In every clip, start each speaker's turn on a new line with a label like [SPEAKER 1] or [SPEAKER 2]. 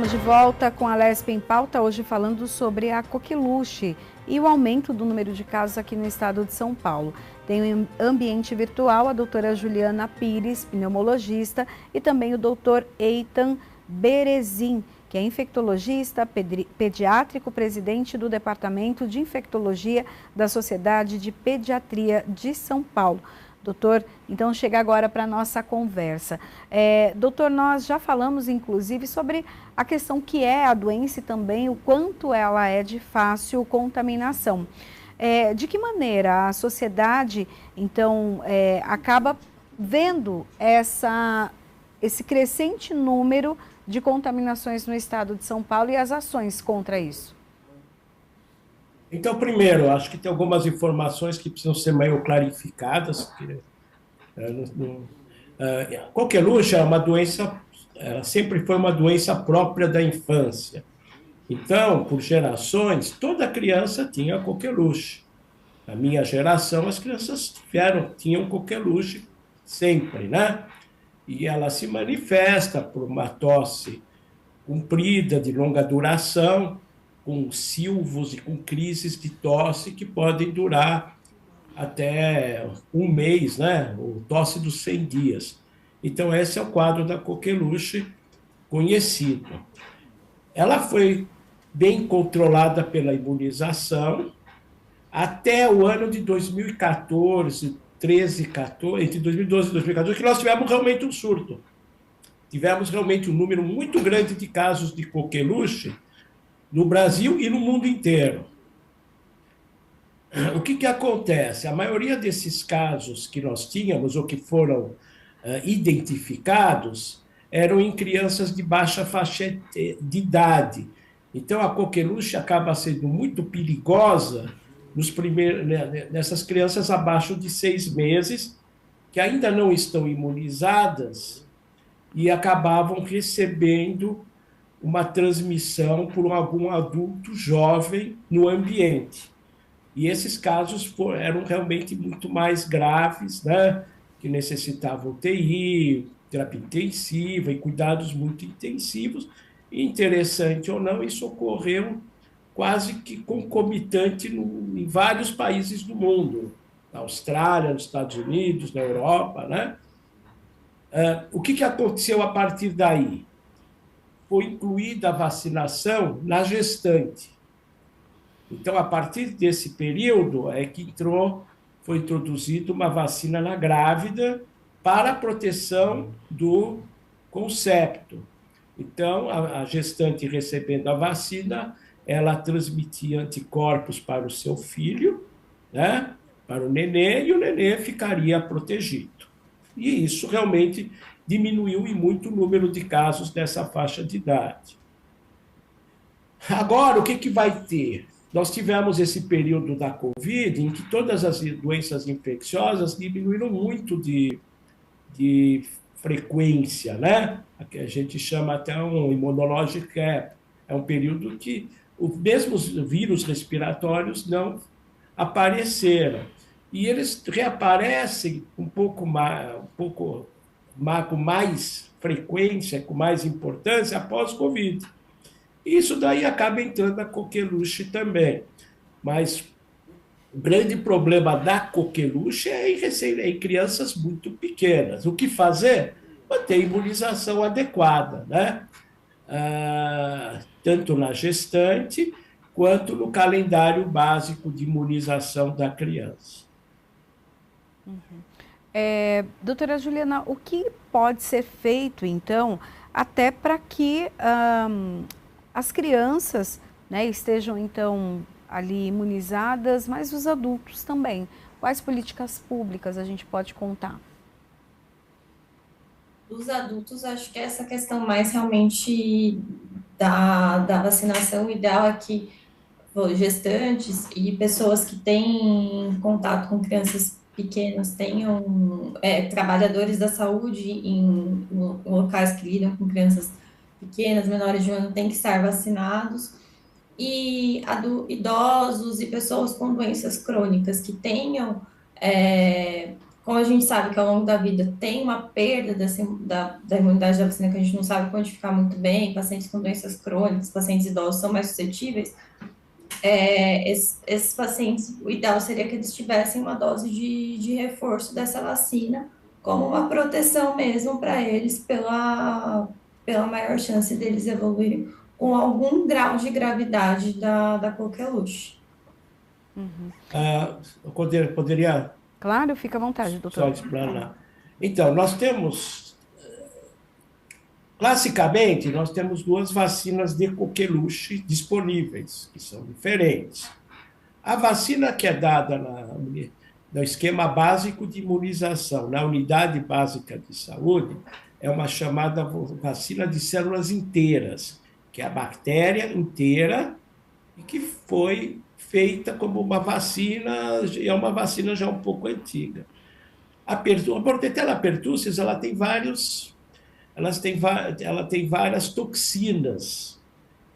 [SPEAKER 1] Estamos de volta com a Lespe em Pauta, hoje falando sobre a coqueluche e o aumento do número de casos aqui no estado de São Paulo. Tem em ambiente virtual a doutora Juliana Pires, pneumologista, e também o doutor Eitan Berezin, que é infectologista, pediátrico, presidente do Departamento de Infectologia da Sociedade de Pediatria de São Paulo. Doutor, então chega agora para a nossa conversa. Doutor, nós já falamos, inclusive, sobre a questão que é a doença e também o quanto ela é de fácil contaminação. De que maneira a sociedade, então, acaba vendo esse crescente número de contaminações no estado de São Paulo e as ações contra isso?
[SPEAKER 2] Então, primeiro, acho que tem algumas informações que precisam ser meio clarificadas. Coqueluche é uma doença, ela sempre foi uma doença própria da infância. Então, por gerações, toda criança tinha coqueluche. Na minha geração, as crianças tinham coqueluche sempre, né? E ela se manifesta por uma tosse comprida, de longa duração, com silvos e com crises de tosse que podem durar até um mês, né? O tosse dos 100 dias. Então, esse é o quadro da coqueluche conhecido. Ela foi bem controlada pela imunização até o ano de 2014, 13, 14, entre 2012 e 2014, que nós tivemos realmente um surto. Tivemos realmente um número muito grande de casos de coqueluche no Brasil e no mundo inteiro. O que acontece? A maioria desses casos que nós tínhamos, ou que foram identificados, eram em crianças de baixa faixa de idade. Então, a coqueluche acaba sendo muito perigosa nessas crianças abaixo de 6 meses, que ainda não estão imunizadas e acabavam recebendo uma transmissão por algum adulto jovem no ambiente. E esses casos eram realmente muito mais graves, né? Que necessitavam UTI, terapia intensiva e cuidados muito intensivos. E, interessante ou não, isso ocorreu quase que concomitante em vários países do mundo, na Austrália, nos Estados Unidos, na Europa, né? O que aconteceu a partir daí? Foi incluída a vacinação na gestante. Então, a partir desse período é que foi introduzida uma vacina na grávida para a proteção do concepto. Então, a gestante recebendo a vacina, ela transmitia anticorpos para o seu filho, né? Para o nenê, e o nenê ficaria protegido. E isso realmente diminuiu em muito o número de casos dessa faixa de idade. Agora, o que vai ter? Nós tivemos esse período da Covid em que todas as doenças infecciosas diminuíram muito de frequência, né? Que a gente chama até um immunológico gap. É um período que os mesmos vírus respiratórios não apareceram. E eles reaparecem com mais frequência, com mais importância após Covid. Isso daí acaba entrando na coqueluche também. Mas o grande problema da coqueluche é em crianças muito pequenas. O que fazer? Manter a imunização adequada, né? Tanto na gestante quanto no calendário básico de imunização da criança.
[SPEAKER 1] Doutora Juliana, o que pode ser feito, então, até para que as crianças, né, estejam, então, ali imunizadas, mas os adultos também? Quais políticas públicas a gente pode contar?
[SPEAKER 3] Dos adultos, acho que essa questão mais realmente da vacinação ideal é que gestantes e pessoas que têm contato com crianças pequenas tenham trabalhadores da saúde em locais que lidam com crianças pequenas, menores de 1 ano, têm que estar vacinados. E idosos e pessoas com doenças crônicas que tenham como a gente sabe que ao longo da vida tem uma perda da imunidade da vacina que a gente não sabe quantificar muito bem, pacientes com doenças crônicas, pacientes idosos são mais suscetíveis, esses pacientes, o ideal seria que eles tivessem uma dose de reforço dessa vacina, como uma proteção mesmo para eles, pela maior chance deles evoluírem com algum grau de gravidade da coqueluche.
[SPEAKER 2] Eu poderia
[SPEAKER 1] Claro, fica à vontade,
[SPEAKER 2] só
[SPEAKER 1] doutor.
[SPEAKER 2] explanar. Então, classicamente, nós temos duas vacinas de coqueluche disponíveis, que são diferentes. A vacina que é dada no esquema básico de imunização, na unidade básica de saúde, é uma chamada vacina de células inteiras, que é a bactéria inteira e que foi feita como uma vacina, é uma vacina já um pouco antiga. A Bordetella pertussis, ela tem várias toxinas,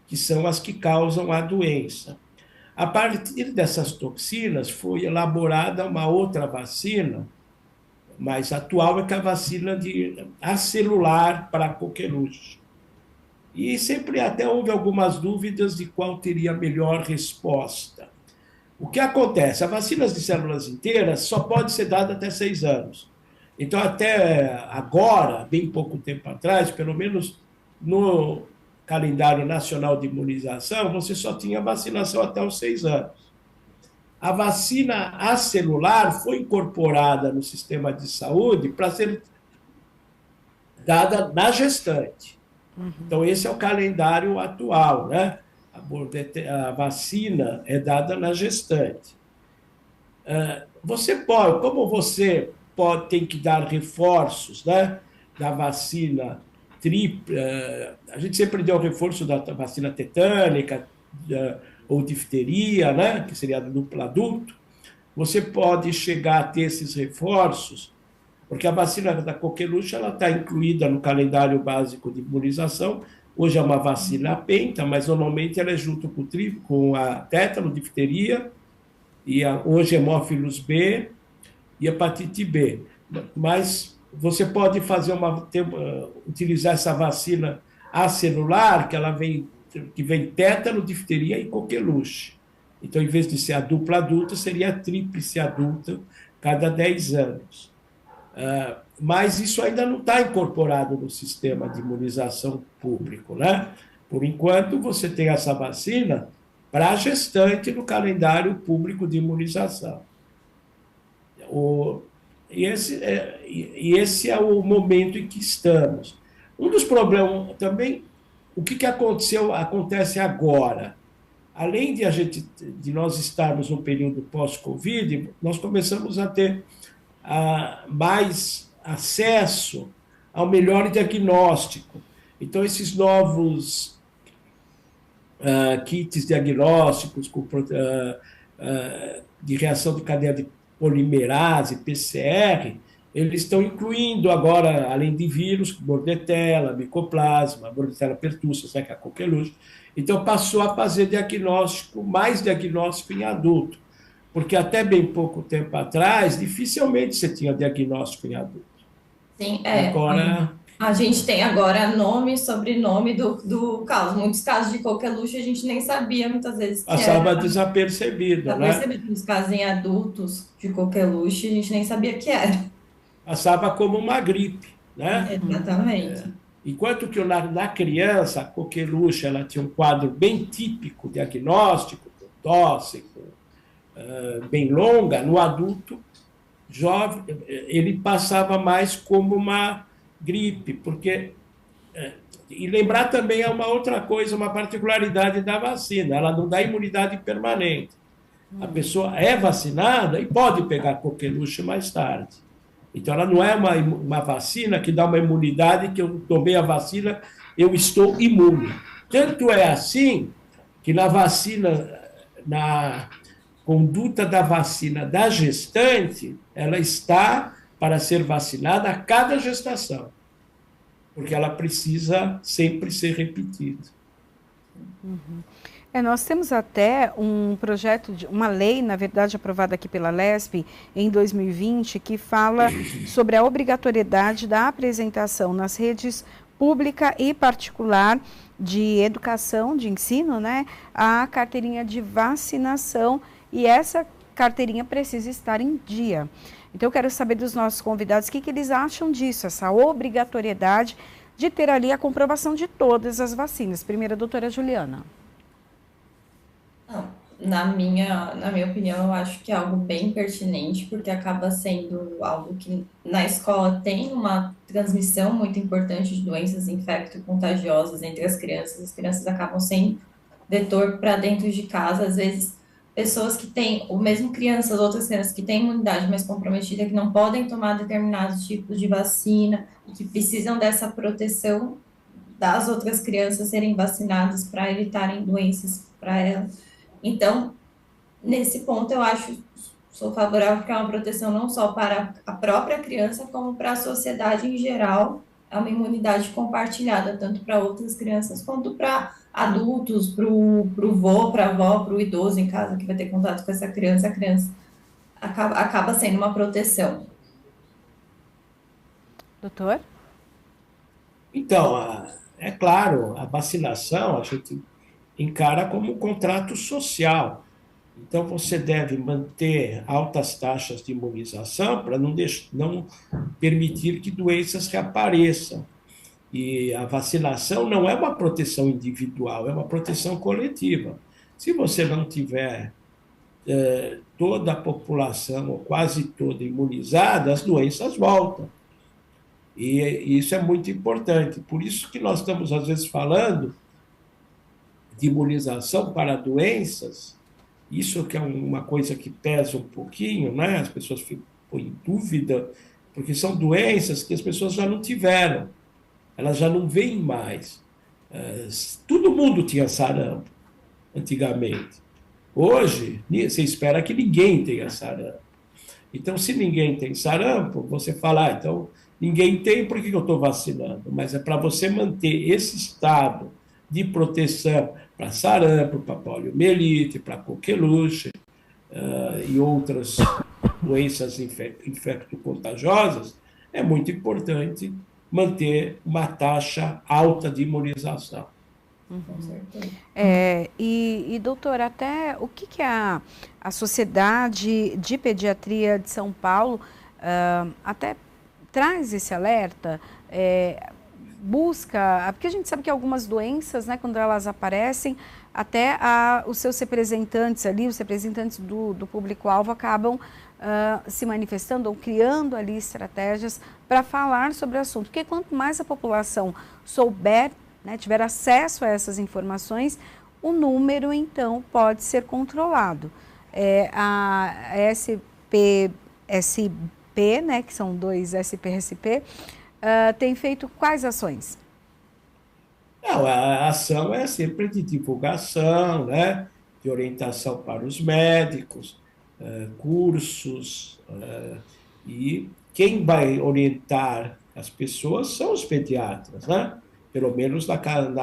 [SPEAKER 2] que são as que causam a doença. A partir dessas toxinas, foi elaborada uma outra vacina, mais atual, que é a vacina acelular para a coqueluche. E sempre até houve algumas dúvidas de qual teria a melhor resposta. O que acontece? As vacinas de células inteiras só pode ser dada até 6 anos. Então, até agora, bem pouco tempo atrás, pelo menos no calendário nacional de imunização, você só tinha vacinação até os 6 anos. A vacina acelular foi incorporada no sistema de saúde para ser dada na gestante. Então, esse é o calendário atual, né? A vacina é dada na gestante. Como você tem que dar reforços, né, da vacina tripla, a gente sempre deu reforço da vacina tetânica ou difteria, né, que seria duplo adulto. Você pode chegar a ter esses reforços, porque a vacina da coqueluche está incluída no calendário básico de imunização. Hoje é uma vacina penta, mas normalmente ela é junto com a tétano, difteria, e hoje hemófilos B e hepatite B. Mas você pode utilizar essa vacina acelular, que vem tétano, difteria e coqueluche. Então, em vez de ser a dupla adulta, seria a tríplice adulta cada 10 anos. Mas isso ainda não está incorporado no sistema de imunização público, né? Por enquanto, você tem essa vacina para a gestante no calendário público de imunização. E esse é o momento em que estamos. Um dos problemas também, o que acontece agora? Além de nós estarmos no período pós-Covid, nós começamos a ter mais acesso ao melhor diagnóstico. Então, esses novos kits diagnósticos de reação de cadeia de polimerase, PCR, eles estão incluindo agora, além de vírus, Bordetella, Mycoplasma, Bordetella pertussis, que é a coqueluche. Então, passou a fazer mais diagnóstico em adulto, porque até bem pouco tempo atrás, dificilmente você tinha diagnóstico em adulto.
[SPEAKER 3] Sim,
[SPEAKER 2] Agora,
[SPEAKER 3] a gente tem agora nome e sobrenome do caso. Muitos casos de coqueluche a gente nem sabia muitas vezes que
[SPEAKER 2] passava
[SPEAKER 3] era.
[SPEAKER 2] desapercebido, né?
[SPEAKER 3] Percebido nos casos em adultos de coqueluche, a gente nem sabia que era.
[SPEAKER 2] Passava como uma gripe, né?
[SPEAKER 3] Exatamente.
[SPEAKER 2] Enquanto que na criança, a coqueluche, ela tinha um quadro bem típico, diagnóstico, tosse, bem longa. No adulto jovem, ele passava mais como uma gripe, porque... E lembrar também é uma outra coisa, uma particularidade da vacina, ela não dá imunidade permanente. A pessoa é vacinada e pode pegar coqueluche mais tarde. Então, ela não é uma vacina que dá uma imunidade, que eu tomei a vacina, eu estou imune. Tanto é assim que na conduta da vacina da gestante, ela está para ser vacinada a cada gestação, porque ela precisa sempre ser repetida.
[SPEAKER 1] Nós temos até um projeto, uma lei, na verdade, aprovada aqui pela LESP em 2020, que fala sobre a obrigatoriedade da apresentação nas redes pública e particular de educação, de ensino, né, a carteirinha de vacinação, e essa carteirinha precisa estar em dia. Então, eu quero saber dos nossos convidados o que eles acham disso, essa obrigatoriedade de ter ali a comprovação de todas as vacinas. Primeiro, a doutora Juliana.
[SPEAKER 3] Não, na minha opinião, eu acho que é algo bem pertinente, porque acaba sendo algo que na escola tem uma transmissão muito importante de doenças infecto-contagiosas entre as crianças acabam sendo vetor para dentro de casa, às vezes pessoas que têm, ou mesmo crianças, outras crianças que têm imunidade mais comprometida, que não podem tomar determinados tipos de vacina e que precisam dessa proteção das outras crianças serem vacinadas para evitarem doenças para elas. Então, nesse ponto, eu acho, sou favorável porque é uma proteção não só para a própria criança, como para a sociedade em geral. É uma imunidade compartilhada, tanto para outras crianças quanto para adultos, para o vô, para a avó, para o idoso em casa que vai ter contato com essa criança, a criança acaba sendo uma proteção.
[SPEAKER 1] Doutor?
[SPEAKER 2] Então, é claro, a vacinação a gente encara como um contrato social. Então, você deve manter altas taxas de imunização para não permitir que doenças reapareçam. E a vacinação não é uma proteção individual, é uma proteção coletiva. Se você não tiver toda a população, ou quase toda, imunizada, as doenças voltam. E isso é muito importante. Por isso que nós estamos, às vezes, falando de imunização para doenças. Isso que é uma coisa que pesa um pouquinho, né? As pessoas ficam em dúvida, porque são doenças que as pessoas já não tiveram, elas já não veem mais. Todo mundo tinha sarampo antigamente. Hoje, você espera que ninguém tenha sarampo. Então, se ninguém tem sarampo, você fala, então, ninguém tem, por que eu estou vacinando? Mas é para você manter esse estado de proteção para sarampo, para poliomielite, para coqueluche e outras doenças infecto-contagiosas, é muito importante manter uma taxa alta de imunização.
[SPEAKER 1] E doutor, até o que a Sociedade de Pediatria de São Paulo até traz esse alerta, busca, porque a gente sabe que algumas doenças, né, quando elas aparecem, até os seus representantes ali, os representantes do público-alvo acabam se manifestando ou criando ali estratégias para falar sobre o assunto, porque quanto mais a população souber, né, tiver acesso a essas informações, o número, então, pode ser controlado. A SPSP, né, que são dois SPSP, tem feito quais ações?
[SPEAKER 2] Não, a ação é sempre de divulgação, né, de orientação para os médicos, cursos, e quem vai orientar as pessoas são os pediatras, né? Pelo menos na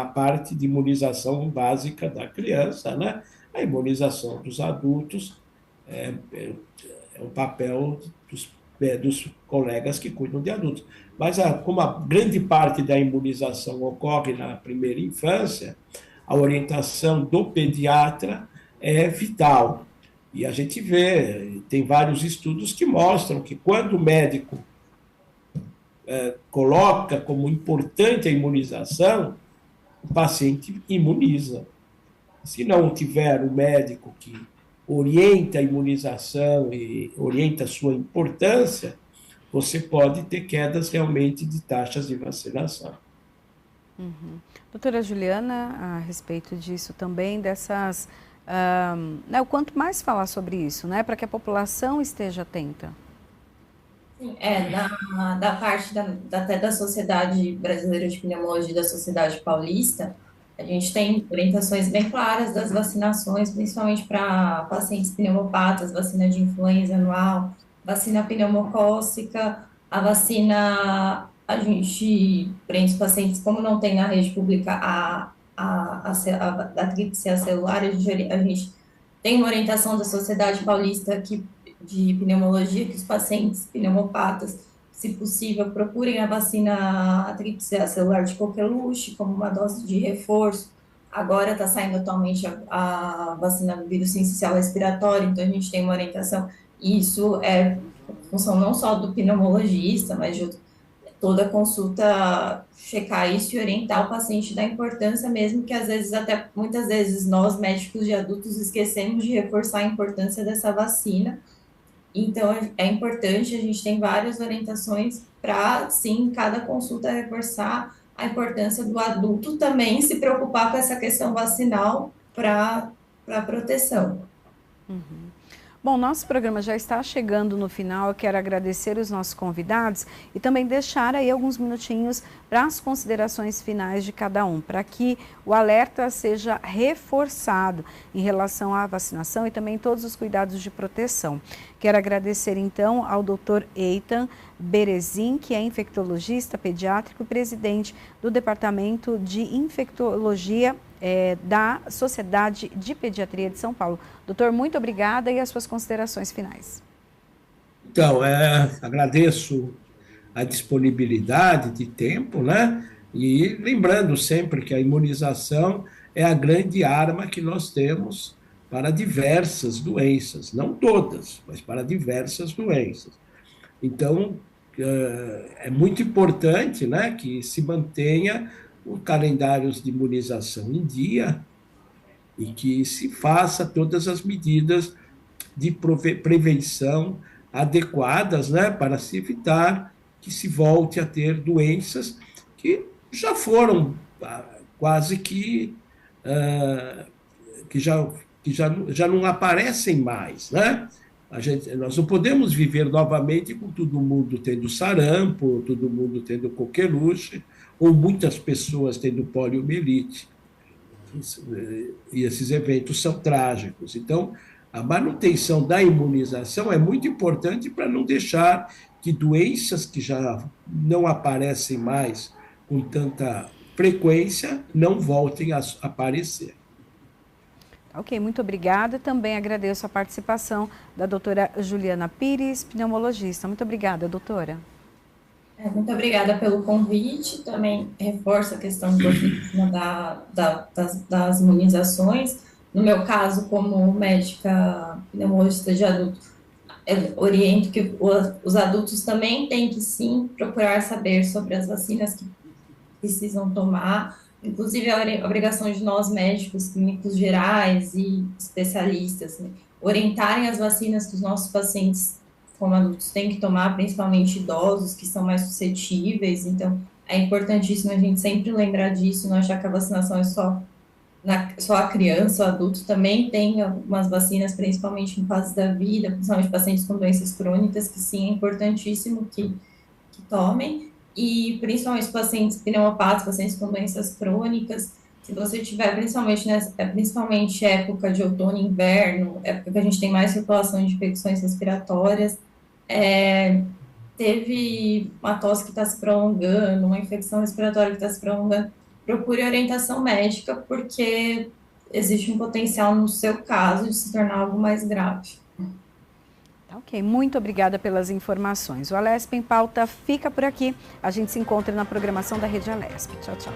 [SPEAKER 2] parte de imunização básica da criança, né? A imunização dos adultos é o papel dos colegas que cuidam de adultos. Mas como a grande parte da imunização ocorre na primeira infância, a orientação do pediatra é vital. E a gente vê, tem vários estudos que mostram que quando o médico coloca como importante a imunização, o paciente imuniza. Se não tiver um médico que orienta a imunização e orienta a sua importância, você pode ter quedas realmente de taxas de vacinação.
[SPEAKER 1] Doutora Juliana, a respeito disso também, dessas... né, o quanto mais falar sobre isso, né, para que a população esteja atenta.
[SPEAKER 3] Sim, da parte até da Sociedade Brasileira de Pneumologia e da Sociedade Paulista, a gente tem orientações bem claras das vacinações, principalmente para pacientes pneumopatas, vacina de influenza anual, vacina pneumocócica, a vacina, a gente prende os pacientes, como não tem na rede pública a tríplice acelular, a gente tem uma orientação da Sociedade Paulista de Pneumologia que os pacientes pneumopatas, se possível, procurem a vacina tríplice acelular de coqueluche como uma dose de reforço. Agora está saindo atualmente a vacina do vírus sincicial respiratório, então a gente tem uma orientação, e isso é função não só do pneumologista, mas de toda consulta checar isso e orientar o paciente da importância mesmo, que às vezes, até muitas vezes, nós médicos de adultos esquecemos de reforçar a importância dessa vacina. Então, é importante, a gente tem várias orientações para, sim, cada consulta reforçar a importância do adulto também se preocupar com essa questão vacinal para proteção.
[SPEAKER 1] Uhum. Bom, nosso programa já está chegando no final. Eu quero agradecer os nossos convidados e também deixar aí alguns minutinhos para as considerações finais de cada um, para que o alerta seja reforçado em relação à vacinação e também todos os cuidados de proteção. Quero agradecer então ao Dr. Eitan Berezin, que é infectologista pediátrico e presidente do Departamento de Infectologia da Sociedade de Pediatria de São Paulo. Doutor, muito obrigada e as suas considerações finais.
[SPEAKER 2] Então, agradeço a disponibilidade de tempo, né? E lembrando sempre que a imunização é a grande arma que nós temos para diversas doenças, não todas, mas para diversas doenças. Então, é muito importante, né, que se mantenha os calendários de imunização em dia e que se faça todas as medidas de prevenção adequadas, né, para se evitar que se volte a ter doenças que já foram quase que já não aparecem mais, né? Nós não podemos viver novamente com todo mundo tendo sarampo, todo mundo tendo coqueluche, ou muitas pessoas tendo poliomielite. E esses eventos são trágicos. Então, a manutenção da imunização é muito importante para não deixar que doenças que já não aparecem mais com tanta frequência não voltem a aparecer.
[SPEAKER 1] Ok, muito obrigada. Também agradeço a participação da doutora Juliana Pires, pneumologista. Muito obrigada, doutora.
[SPEAKER 3] Muito obrigada pelo convite. Também reforço a questão das imunizações. No meu caso, como médica pneumologista de adulto, eu oriento que os adultos também têm que, sim, procurar saber sobre as vacinas que precisam tomar. Inclusive, a obrigação de nós, médicos, clínicos gerais e especialistas, né, orientarem as vacinas que os nossos pacientes, como adultos, têm que tomar, principalmente idosos, que são mais suscetíveis. Então, é importantíssimo a gente sempre lembrar disso, não achar que a vacinação é só a criança, o adulto também tem algumas vacinas, principalmente em fases da vida, principalmente pacientes com doenças crônicas, que sim, é importantíssimo que tomem. E principalmente pacientes pneumopatas, pacientes com doenças crônicas, se você tiver, principalmente época de outono e inverno, época que a gente tem mais circulação de infecções respiratórias, teve uma tosse que está se prolongando, uma infecção respiratória que está se prolongando, procure orientação médica, porque existe um potencial no seu caso de se tornar algo mais grave.
[SPEAKER 1] Ok, muito obrigada pelas informações. O Alesp em Pauta fica por aqui. A gente se encontra na programação da Rede Alesp. Tchau, tchau.